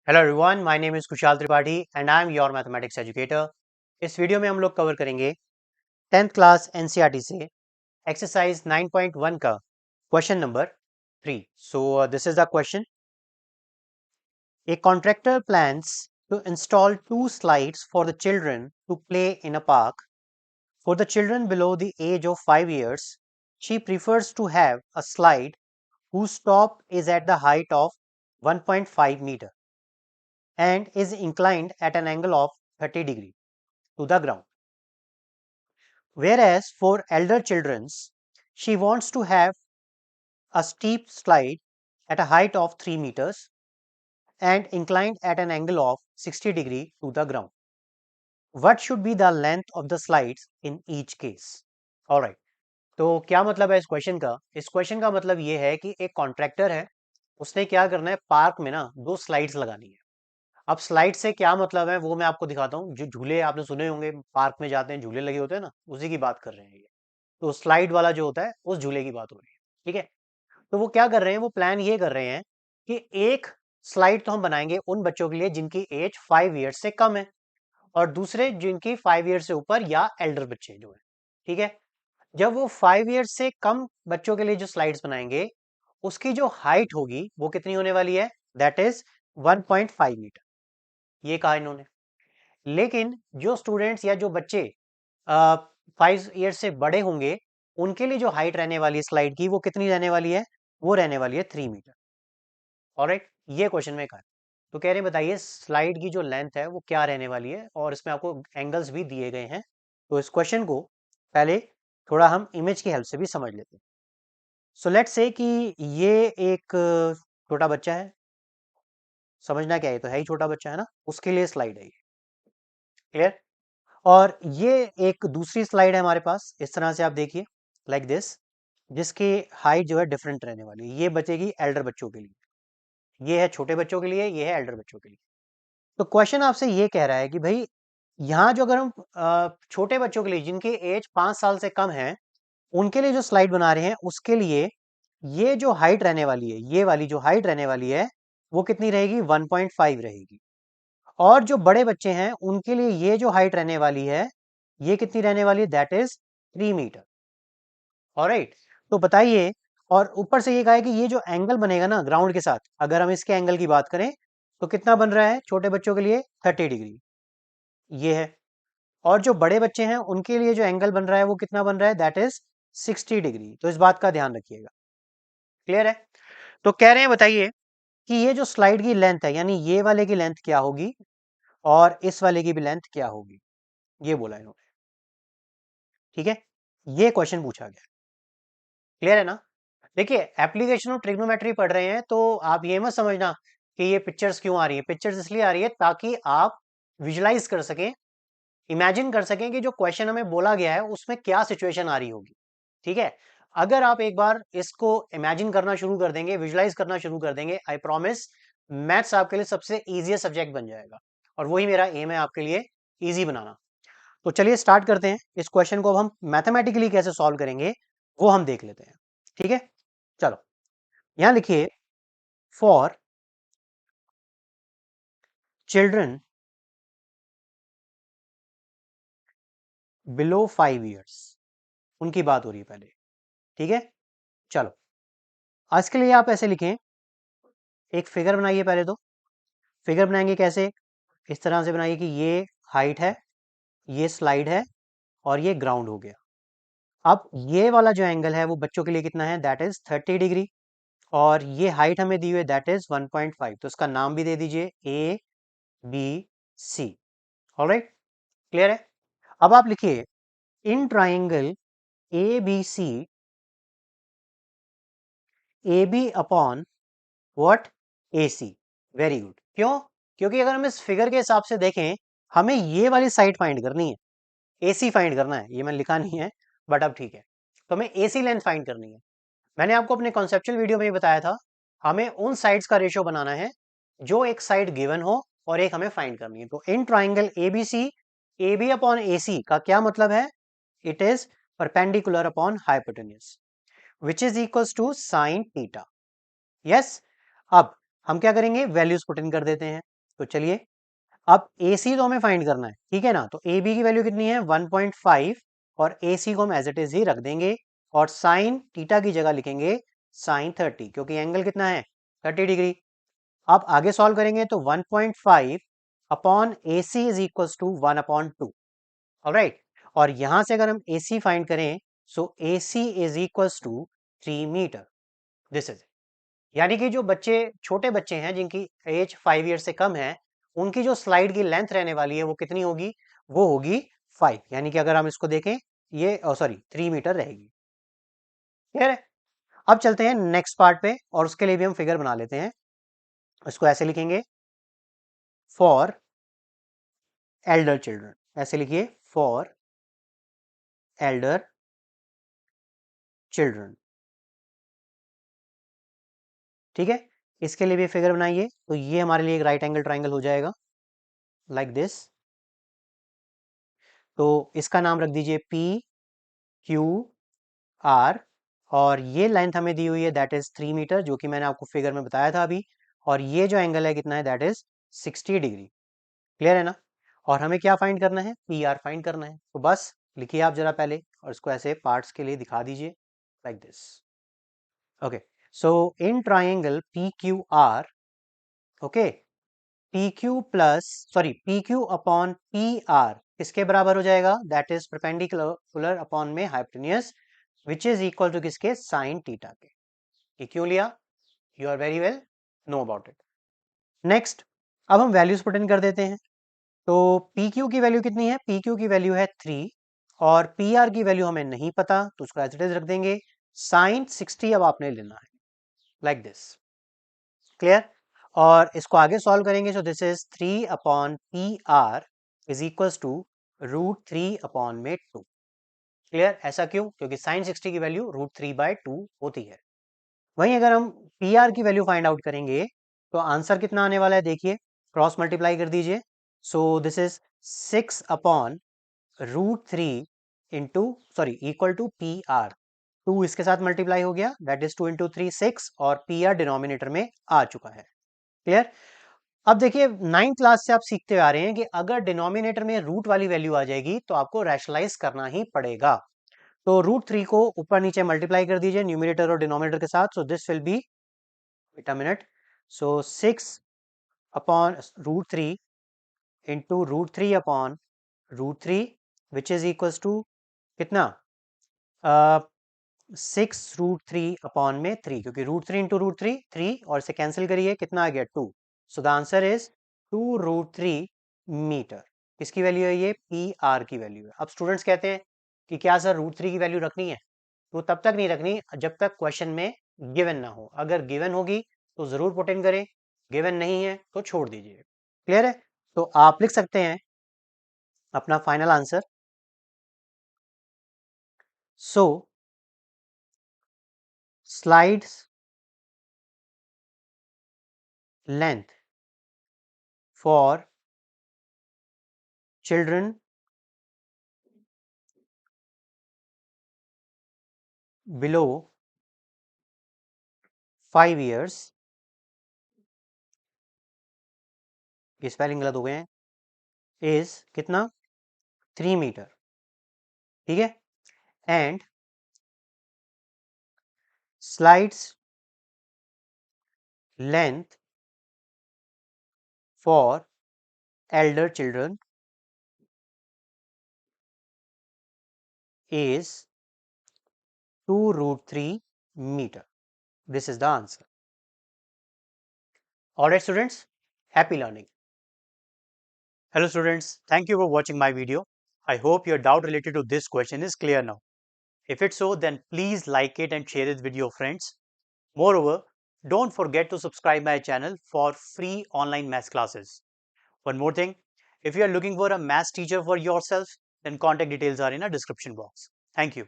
Hello everyone, my name is Kushal Tripathi and I am your mathematics educator. इस video में हम लोग कवर करेंगे 10th क्लास एनसीईआरटी से एक्सरसाइज 9.1 का question number 3। So this is the question. A contractor plans to install 2 slides for the children to play in a park. For the children below the age of 5 years, she prefers to have a slide whose top is at the height of 1.5 meter and is inclined at an angle of 30 degree to the ground. Whereas for elder children, she wants to have a steep slide at a height of 3 meters and inclined at an angle of 60 degree to the ground. What should be the length of the slides in each case? Alright, तो क्या मतलब है इस question का? इस question का मतलब ये है कि एक कॉन्ट्रैक्टर है, उसने क्या करना है, पार्क में ना 2 स्लाइड्स लगानी है। अब स्लाइड से क्या मतलब है वो मैं आपको दिखाता हूँ। जो झूले आपने सुने होंगे, पार्क में जाते हैं, झूले लगे होते हैं ना, उसी की बात कर रहे हैं ये। तो स्लाइड वाला जो होता है उस झूले की बात हो रही है। ठीक है, तो वो क्या कर रहे हैं, वो प्लान ये कर रहे हैं कि एक स्लाइड तो हम बनाएंगे उन बच्चों के लिए जिनकी एज 5 years से कम है, और दूसरे जिनकी 5 years से ऊपर या एल्डर बच्चे जो है। ठीक है, जब वो 5 years से कम बच्चों के लिए जो स्लाइड्स बनाएंगे, उसकी जो हाइट होगी वो कितनी होने वाली है, दैट इज 1.5 मीटर। ये कहा इन्होंने। लेकिन जो स्टूडेंट्स या जो बच्चे 5 years से बड़े होंगे, उनके लिए जो हाइट रहने वाली है स्लाइड की, वो कितनी रहने वाली है, वो रहने वाली है 3 मीटर। ऑलराइट, ये क्वेश्चन में कहा है। तो कह रहे हैं बताइए स्लाइड की जो लेंथ है वो क्या रहने वाली है, और इसमें आपको एंगल्स भी दिए गए हैं। तो इस क्वेश्चन को पहले थोड़ा हम इमेज की हेल्प से भी समझ लेते हैं। सो लेट्स से कि ये एक छोटा बच्चा है। समझना क्या है, तो है ही छोटा बच्चा है ना, उसके लिए स्लाइड है ये। क्लियर? और ये एक दूसरी स्लाइड है हमारे पास, इस तरह से आप देखिए, लाइक दिस, जिसकी हाइट जो है डिफरेंट रहने वाली है। ये बचेगी एल्डर बच्चों के लिए, ये है छोटे बच्चों के लिए, ये है एल्डर बच्चों के लिए। तो क्वेश्चन आपसे ये कह रहा है कि भाई यहाँ जो अगर हम छोटे बच्चों के लिए जिनकी एज 5 साल से कम है, उनके लिए जो स्लाइड बना रहे हैं, उसके लिए ये जो हाइट रहने वाली है, ये वाली जो हाइट रहने वाली है, वो कितनी रहेगी, 1.5 रहेगी। और जो बड़े बच्चे हैं उनके लिए ये जो हाइट रहने वाली है, ये कितनी रहने वाली है, दैट इज 3 मीटर। ऑलराइट, तो बताइए, और ऊपर से ये कहा है कि ये जो एंगल बनेगा ना ग्राउंड के साथ, अगर हम इसके एंगल की बात करें, तो कितना बन रहा है छोटे बच्चों के लिए, 30 डिग्री ये है। और जो बड़े बच्चे हैं उनके लिए जो एंगल बन रहा है वो कितना बन रहा है, दैट इज 60 डिग्री। तो इस बात का ध्यान रखिएगा। क्लियर है? तो कह रहे हैं बताइए कि ये जो स्लाइड की लेंथ है, यानी ये वाले की लेंथ क्या होगी और इस वाले की भी लेंथ क्या होगी, ये बोला इन्होंने। ठीक है, ये क्वेश्चन पूछा गया। क्लियर है ना? देखिए, एप्लीकेशन ऑफ ट्रिग्नोमेट्री पढ़ रहे हैं तो आप ये मत समझना कि ये पिक्चर्स क्यों आ रही है। पिक्चर्स इसलिए आ रही है ताकि आप विजुलाइज कर सकें, इमेजिन कर सकें कि जो क्वेश्चन हमें बोला गया है उसमें क्या सिचुएशन आ रही होगी। ठीक है, अगर आप एक बार इसको इमेजिन करना शुरू कर देंगे, विजुलाइज करना शुरू कर देंगे, आई प्रॉमिस मैथ्स आपके लिए सबसे इजीएस्ट सब्जेक्ट बन जाएगा। और वही मेरा एम है, आपके लिए इजी बनाना। तो चलिए स्टार्ट करते हैं। इस क्वेश्चन को अब हम मैथमेटिकली कैसे सॉल्व करेंगे वो हम देख लेते हैं। ठीक है, चलो यहां लिखिए, फॉर चिल्ड्रन बिलो 5 years, उनकी बात हो रही है पहले। ठीक है, चलो आज के लिए आप ऐसे लिखें, एक फिगर बनाइए पहले। तो फिगर बनाएंगे कैसे, इस तरह से बनाइए कि ये हाइट है, ये स्लाइड है, और ये ग्राउंड हो गया। अब ये वाला जो एंगल है वो बच्चों के लिए कितना है, दैट इज 30 डिग्री। और ये हाइट हमें दी हुई है, दैट इज 1.5। तो इसका नाम भी दे दीजिए A B C. Alright, clear है? अब आप लिखिए, in triangle A B C, A B upon what, A C. Very good. क्यों? क्योंकि अगर हम इस फिगर के हिसाब से देखें, हमें ये वाली साइड फाइंड करनी है, एसी फाइंड करना है। ये मैंने लिखा नहीं है, बट अब ठीक है। तो हमें एसी लेंथ फाइंड करनी है। मैंने आपको अपने कॉन्सेप्चुअल वीडियो में ही बताया था, हमें उन साइड्स का रेशियो बनाना है जो एक साइड गिवन हो और एक हमें फाइंड करनी है। तो in triangle ABC, A B upon A C का क्या मतलब है, it is perpendicular upon hypotenuse which is equals to sine theta. Yes, अब हम क्या करेंगे, वैल्यूज पुट इन कर देते हैं। तो चलिए अब AC तो हमें फाइंड करना है, ठीक है ना। तो AB की वैल्यू कितनी है 1.5 और AC को हम एज इट इज ही रख देंगे और साइन थीटा की जगह लिखेंगे साइन 30 क्योंकि एंगल कितना है 30 डिग्री। अब आगे सॉल्व करेंगे तो 1.5 upon AC is equal to 1/2। Alright, और यहां से अगर हम AC फाइंड करें so AC is equal to 3 metre. This is, यानी कि जो बच्चे छोटे बच्चे हैं जिनकी एज 5 ईयर से कम है उनकी जो स्लाइड की लेंथ रहने वाली है वो कितनी होगी, वो होगी 5, यानी कि अगर हम इसको देखें ये सॉरी 3 मीटर रहेगी। क्लियर है। अब चलते हैं नेक्स्ट पार्ट पे और उसके लिए भी हम फिगर बना लेते हैं। इसको ऐसे लिखेंगे फॉर एल्डर चिल्ड्रन, ऐसे लिखिए फॉर एल्डर चिल्ड्रन, ठीक है। इसके लिए भी फिगर बनाइए तो ये हमारे लिए एक राइट एंगल ट्राइंगल हो जाएगा लाइक दिस। तो इसका नाम रख दीजिए पी क्यू आर और ये लेंथ हमें दी हुई है दैट इज 3 मीटर जो कि मैंने आपको फिगर में बताया था अभी, और ये जो एंगल है कितना है दैट इज 60 डिग्री। क्लियर है ना। और हमें क्या फाइंड करना है, पी आर फाइंड करना है। तो बस लिखिए आप जरा पहले और इसको ऐसे पार्ट्स के लिए दिखा दीजिए like this. Okay, so in triangle P Q R, okay, P Q plus sorry P Q upon P R किसके बराबर हो जाएगा, दैट इज परपेंडिकुलर अपॉन में hypotenuse which is equal to किसके, साइन थीटा के। ये क्यों लिया, you are very well know about it. Next, अब हम वैल्यूज पुट इन कर देते हैं। तो पी क्यू की वैल्यू कितनी है, पी क्यू की वैल्यू है 3 और पी आर की वैल्यू हमें नहीं पता तो उसको एज इट इज रख देंगे। साइन 60 अब आपने लेना है लाइक दिस। क्लियर। और इसको आगे सॉल्व करेंगे so this is 3 upon P R is equals to √3 upon में 2। क्लियर, ऐसा क्यों, क्योंकि साइन 60 की वैल्यू √3/2 होती है। वहीं अगर हम पी आर की वैल्यू फाइंड आउट करेंगे तो आंसर कितना आने वाला है, देखिए क्रॉस मल्टीप्लाई कर दीजिए। So this is 6 upon √3 into sorry equal to P R. 2 इसके साथ मल्टीप्लाई हो गया दैट इज 2 इंटू 3 6 और पी आर डिनोमिनेटर में आ चुका है। क्लियर। अब देखिए 9th क्लास से आप सीखते आ रहे हैं कि अगर डिनोमिनेटर में रूट वाली वैल्यू आ जाएगी तो आपको रैशनलाइज करना ही पड़ेगा। तो √3 को ऊपर नीचे मल्टीप्लाई कर दीजिए न्यूमिनेटर और डिनोमिनेटर के साथ। So this will be, wait a minute, so 6 upon √3 into √3 upon √3 which is equals to कितना, 6√3 अपॉन में 3, क्योंकि √3 इंटू √3 3 और इसे कैंसिल करिए कितना आ गया 2। So the answer is 2√3 metre. किसकी वैल्यू है ये, पी आर की वैल्यू है। अब स्टूडेंट्स कहते हैं कि क्या सर √3 की वैल्यू रखनी है, तो तब तक नहीं रखनी जब तक क्वेश्चन में गिवन ना हो। अगर गिवन होगी तो जरूर पुट इन करें, गिवन नहीं है तो छोड़ दीजिए। क्लियर है। तो आप लिख सकते हैं अपना final answer. So slides length for children below 5 years, ये स्पेलिंग गलत हो गए हैं, इज कितना 3 मीटर, ठीक है। And slides length for Elder children is 2√3 meter. This is the answer. Alright students, happy learning. Hello students, thank you for watching my video. I hope your doubt related to this question is clear now. If it's so, then please like it and share it with your friends. Moreover, don't forget to subscribe my channel for free online math classes. One more thing, if you are looking for a math teacher for yourself, then contact details are in a description box. Thank you.